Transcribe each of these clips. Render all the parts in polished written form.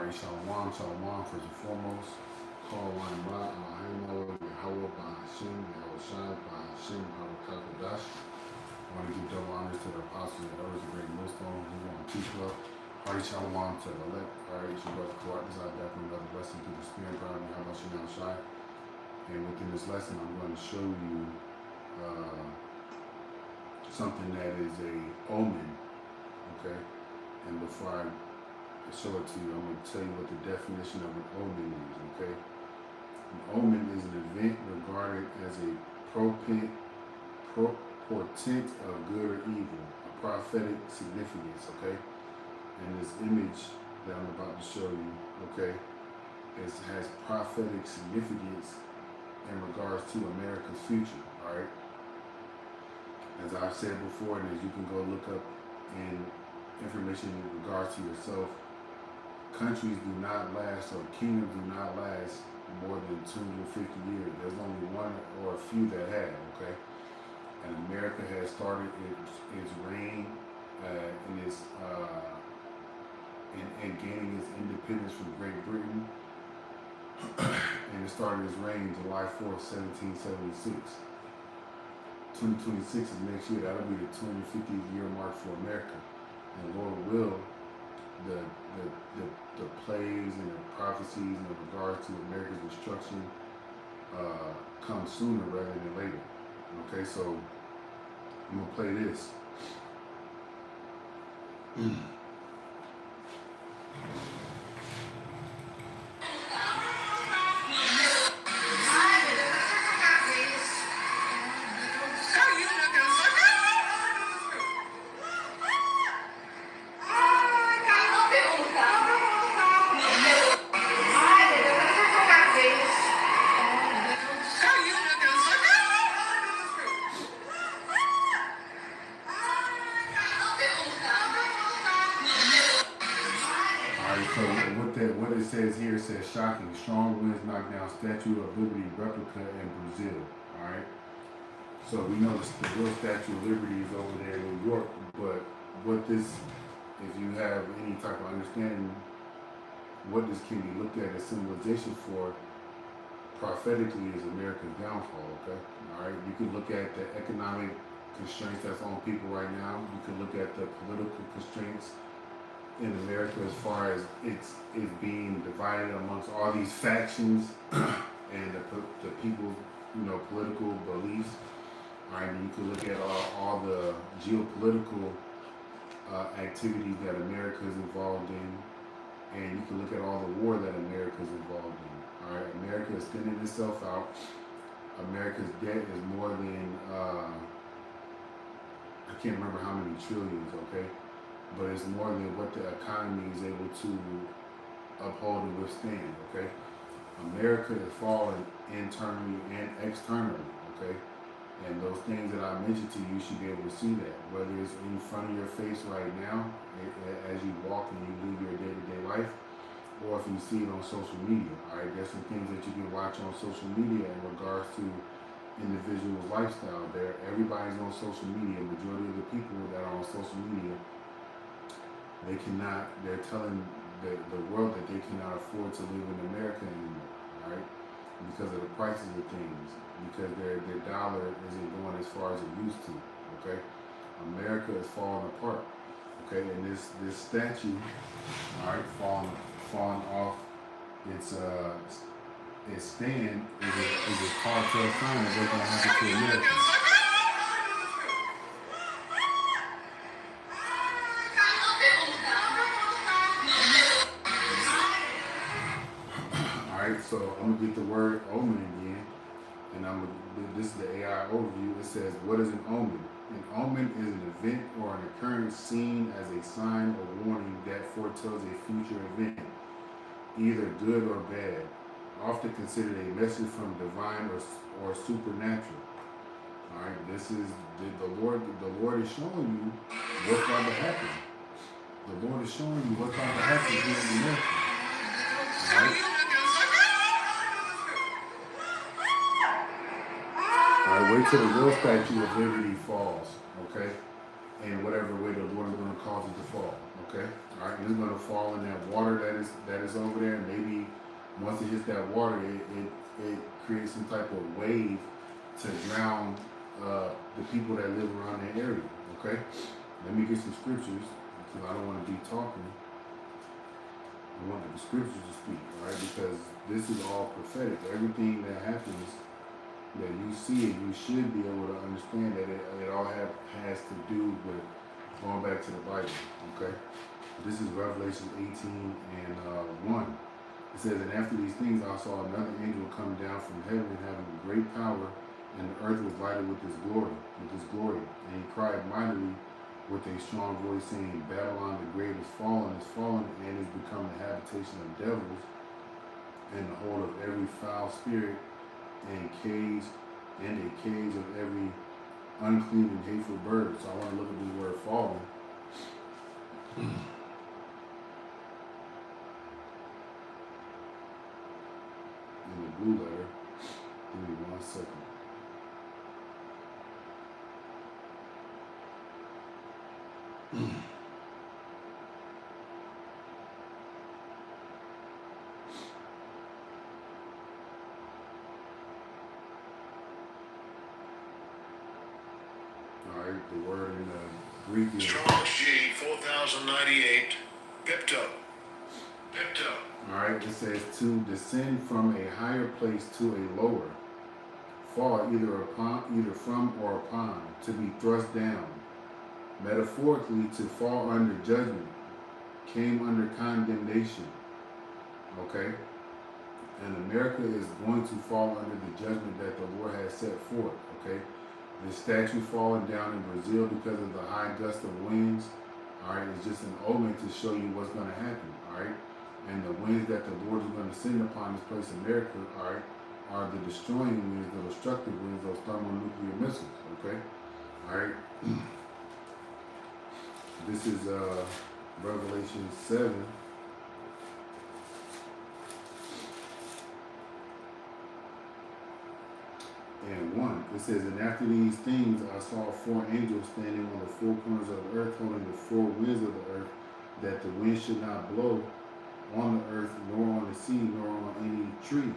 Alright, Shalom, Shalom, first and foremost. Call one by Ahino, Yahweh, by Hashem, Yahushai, by Hashem, Harakakadash. I want to give double honors to the apostles and elders of great millstone who want to keep up. Alright, Shalom to the elect. Alright, Shabbat Karat, this I got another lesson through the Spirit, God, Yahushai, Yahushai. And within this lesson, I'm going to show you something that is a omen, okay? And before I show it to you, I'm going to tell you what the definition of an omen is, okay? An omen is an event regarded as a portent of good or evil, a prophetic significance, okay? And this image that I'm about to show you, okay, has prophetic significance in regards to America's future, all right? As I've said before, and as you can go look up in information in regards to yourself, countries do not last, or kingdoms do not last more than 250 years. There's only one or a few that have, okay? And America has started its reign and gaining its independence from Great Britain. And it started its reign July 4th, 1776. 2026 is next year. That'll be the 250th year mark for America. And Lord will, the plays and the prophecies in regards to America's destruction come sooner rather than later. Okay, so I'm gonna play this. What it says here, it says shocking. Strong winds knock down Statue of Liberty replica in Brazil. Alright. So we know the real Statue of Liberty is over there in New York, but what this, if you have any type of understanding, what this can be looked at as symbolization for prophetically is America's downfall, okay? Alright. You can look at the economic constraints that's on people right now. You can look at the political constraints in America as far as it's being divided amongst all these factions and the people's, political beliefs. All right, and you can look at all the geopolitical activities that America is involved in, and you can look at all the war that America is involved in. All right, America is thinning itself out. America's debt is more than I can't remember how many trillions. Okay. But it's more than what the economy is able to uphold and withstand, okay? America is falling internally and externally, okay? And those things that I mentioned to you, you should be able to see that. Whether it's in front of your face right now, as you walk and you live your day-to-day life, or if you see it on social media, all right? There's some things that you can watch on social media in regards to individuals' lifestyle. Everybody's on social media. Majority of the people that are on social media, they're telling the world that they cannot afford to live in America anymore, right? Because of the prices of things, because their dollar isn't going as far as it used to, okay? America is falling apart, okay? And this statue, all right, falling off its stand is a telltale sign of what's going to happen to America. So I'm gonna get the word omen again, and this is the AI overview. It says, what is an omen? An omen is an event or an occurrence seen as a sign or warning that foretells a future event, either good or bad, often considered a message from divine or supernatural. All right, this is the Lord. The Lord is showing you what's going to happen. The Lord is showing you what's going to happen here in America. All right. All right, wait till the real Statue of Liberty falls, okay? in whatever way the Lord is going to cause it to fall. Okay, all right, and it's going to fall in that water that is over there. Maybe once it hits that water, it creates some type of wave to drown the people that live around that area. Okay, let me get some scriptures because I don't want to be talking. I want the scriptures to speak, all right? Because this is all prophetic. Everything that happens that you see, you should be able to understand that it all has to do with going back to the Bible, okay? This is Revelation 18 and 1. It says, and after these things I saw another angel come down from heaven having great power, and the earth was lighted with his glory. And he cried mightily with a strong voice, saying, Babylon the great is fallen, and is become the habitation of devils, and the hold of every foul spirit, and a cage of every unclean and hateful bird. So I want to look at this word fallen. In the blue letter. Give me 1 second. Alright, the word in the Greek is Strong's G 4098 Pipto. Alright, it says to descend from a higher place to a lower, fall either from or upon, to be thrust down. Metaphorically, to fall under judgment, came under condemnation. Okay? And America is going to fall under the judgment that the Lord has set forth. Okay? The statue falling down in Brazil because of the high gust of winds, alright, is just an omen to show you what's going to happen, alright? And the winds that the Lord is going to send upon this place, America, alright, are the destroying winds, the destructive winds, those thermonuclear missiles, okay? Alright? This is Revelation 7. And 1, it says, and after these things I saw 4 angels standing on the 4 corners of the earth, holding the 4 winds of the earth, that the wind should not blow on the earth, nor on the sea, nor on any tree.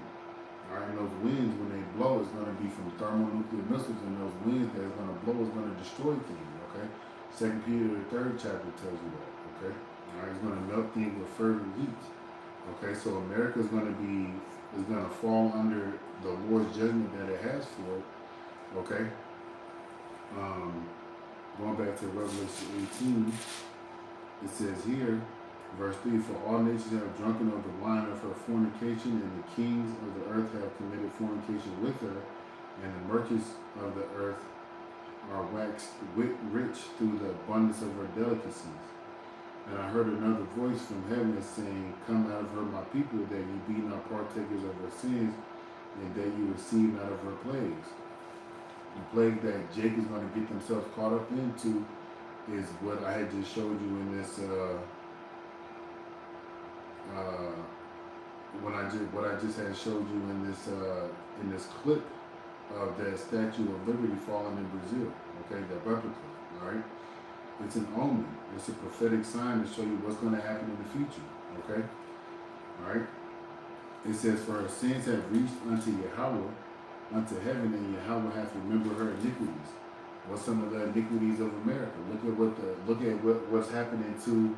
Alright, and those winds, when they blow, is going to be from thermonuclear missiles, and those winds that is going to blow is going to destroy things, okay? 2 Peter, the 3rd chapter tells you that, okay? Alright, it's going to melt things with fervent heat. Okay, so America is going to fall under the Lord's judgment that it has for it. Okay. Going back to Revelation 18, it says here, verse 3, for all nations have drunken of the wine of her fornication, and the kings of the earth have committed fornication with her, and the merchants of the earth are waxed rich through the abundance of her delicacies. And I heard another voice from heaven saying, come out of her, my people, that ye be not partakers of her sins, and that you receive not of her plagues. The plague that Jake is going to get themselves caught up into is what I had just showed you in this, what I just had showed you in this clip of that Statue of Liberty falling in Brazil. Okay, that replica. All right. It's an omen. It's a prophetic sign to show you what's going to happen in the future. Okay? Alright? It says, for her sins have reached unto Yahweh, unto heaven, and Yahweh hath remembered her iniquities. What's some of the iniquities of America? Look at what's happening to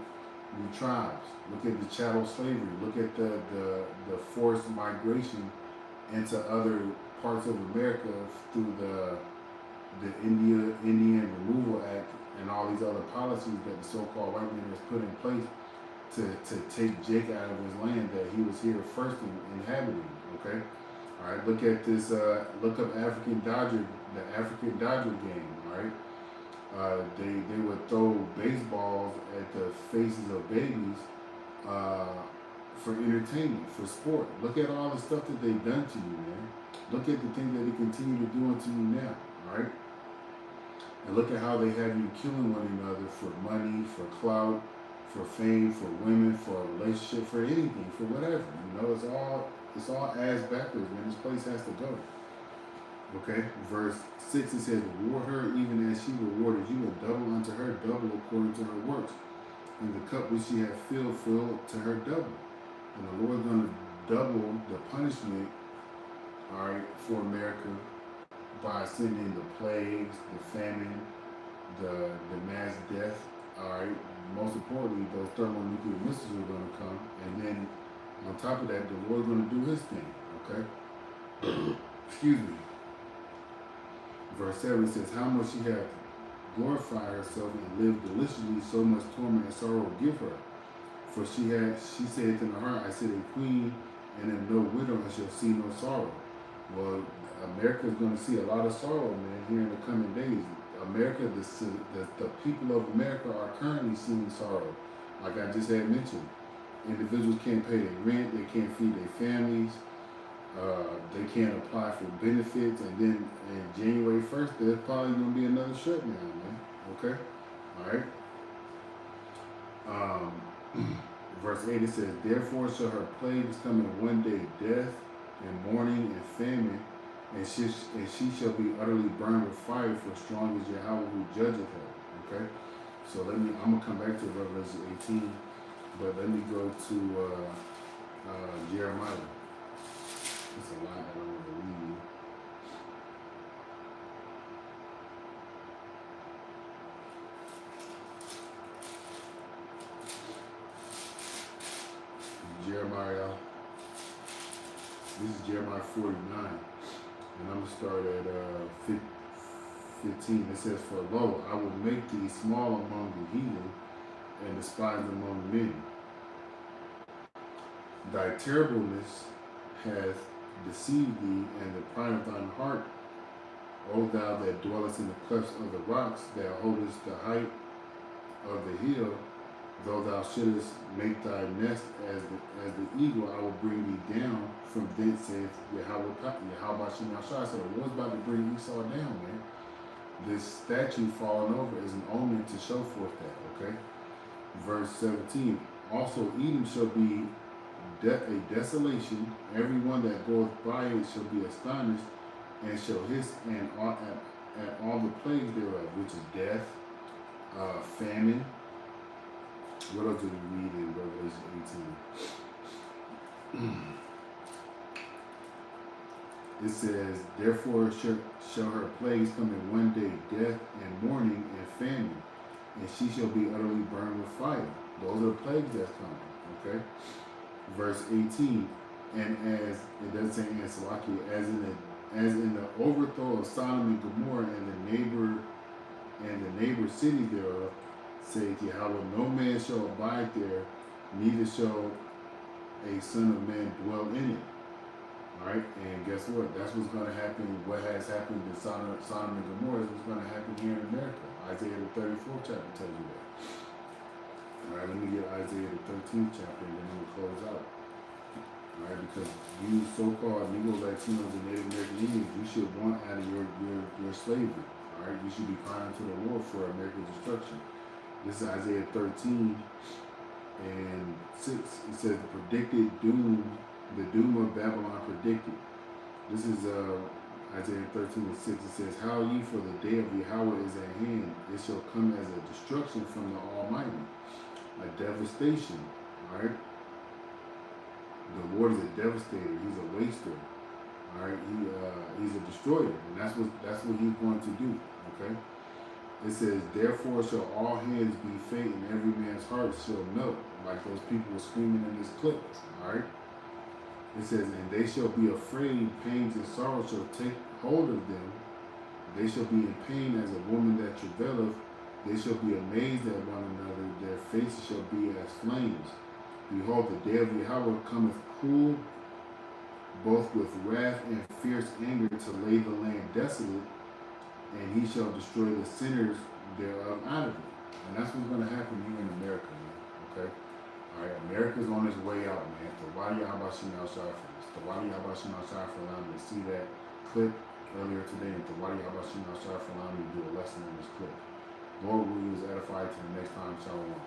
the tribes. Look at the chattel slavery. Look at the forced migration into other parts of America through the Indian Removal Act and all these other policies that the so-called white man has put in place to take Jake out of his land that he was here first inhabiting. Okay, all right. Look at this. Look up the African Dodger game. All right. They would throw baseballs at the faces of babies for entertainment, for sport. Look at all the stuff that they've done to you, man. Look at the things that they continue to do to you now. All right. And look at how they have you killing one another for money, for clout, for fame, for women, for a relationship, for anything, for whatever. You know, it's all ass backwards, man. This place has to go. Okay, verse 6 it says, reward her even as she rewarded you, and double unto her double according to her works. And the cup which she hath filled, fill to her double. And the Lord's going to double the punishment, all right, for America by sending the plagues, the famine, the mass death, all right. Most importantly, those thermonuclear missiles are going to come, and then on top of that, the Lord's going to do His thing. Okay, excuse me. Verse 7 says, how much she hath glorified herself and lived deliciously, so much torment and sorrow give her. For she said in her heart, I sit a queen and am no widow and shall see no sorrow. Well, America is going to see a lot of sorrow, man, here in the coming days. America, the people of America are currently seeing sorrow. Like I just had mentioned, individuals can't pay their rent, they can't feed their families, they can't apply for benefits, and then in January 1st, there's probably going to be another shutdown, man. Okay? All right? Verse 8 it says, therefore shall her plagues come in one day, death and mourning and famine, and she shall be utterly burned with fire, for strong is Yahweh who judgeth her. Okay? So I'm going to come back to Revelation 18, but let me go to Jeremiah. It's a lot that I'm going to read. Jeremiah, this is Jeremiah 49, and I'm going to start at 15. It says, for lo, I will make thee small among the heathen and despised among men. Thy terribleness hath deceived thee, and the pride of thine heart, O thou that dwellest in the clefts of the rocks, thou holdest the height of the hill. Though thou shouldest make thy nest as the eagle, I will bring thee down from thence, saith Yahweh Shemashai. So the Lord's about to bring Esau down, man. This statue falling over is an omen to show forth that, okay? Verse 17, also Edom shall be a desolation, everyone that goeth by it shall be astonished, and shall hiss and at all the plagues thereof, which is death, famine. What else did we read in Revelation 18? It says, therefore shall her plagues come in one day, death and mourning and famine, and she shall be utterly burned with fire. Those are the plagues that's coming, okay? Verse 18, and as it doesn't say in Salaki, as in the overthrow of Sodom and Gomorrah and the neighbor cities thereof, saith Yahweh, no man shall abide there, neither shall a son of man dwell in it. Alright, and guess what? That's what's going to happen. What has happened in Sodom and Gomorrah is what's going to happen here in America. Isaiah the 34th chapter tells you that. Alright, let me get Isaiah the 13th chapter and then we'll close out. Alright, because you so-called Negro, Latinos, and Native American Indians, you should want out of your slavery. Alright, you should be crying to the Lord for America's destruction. This is Isaiah 13 and 6. It says, the predicted doom, the doom of Babylon predicted. This is Isaiah 13 and 6. It says, how ye, for the day of Yahweh is at hand. It shall come as a destruction from the Almighty, a devastation. All right. The Lord is a devastator. He's a waster. All right. He's a destroyer, and that's what he's going to do. Okay. It says, therefore shall all heads be faint, and every man's heart shall melt, like those people were screaming in this clip. All right. It says, and they shall be afraid, pains and sorrow shall take hold of them. They shall be in pain as a woman that travaileth. They shall be amazed at one another. Their faces shall be as flames. Behold, the day of Yahweh cometh cruel, both with wrath and fierce anger, to lay the land desolate, and he shall destroy the sinners thereof out of it. And that's what's going to happen here in America, man. Okay? Alright, America's on its way out, man. Tawadi Habashin outside for this. Tawadi Habashin outside for allowing me to see that clip earlier today, and Tawadi Habashin outside for allowing me to do a lesson on this clip. Lord, will you is edified to the next time. Shalom.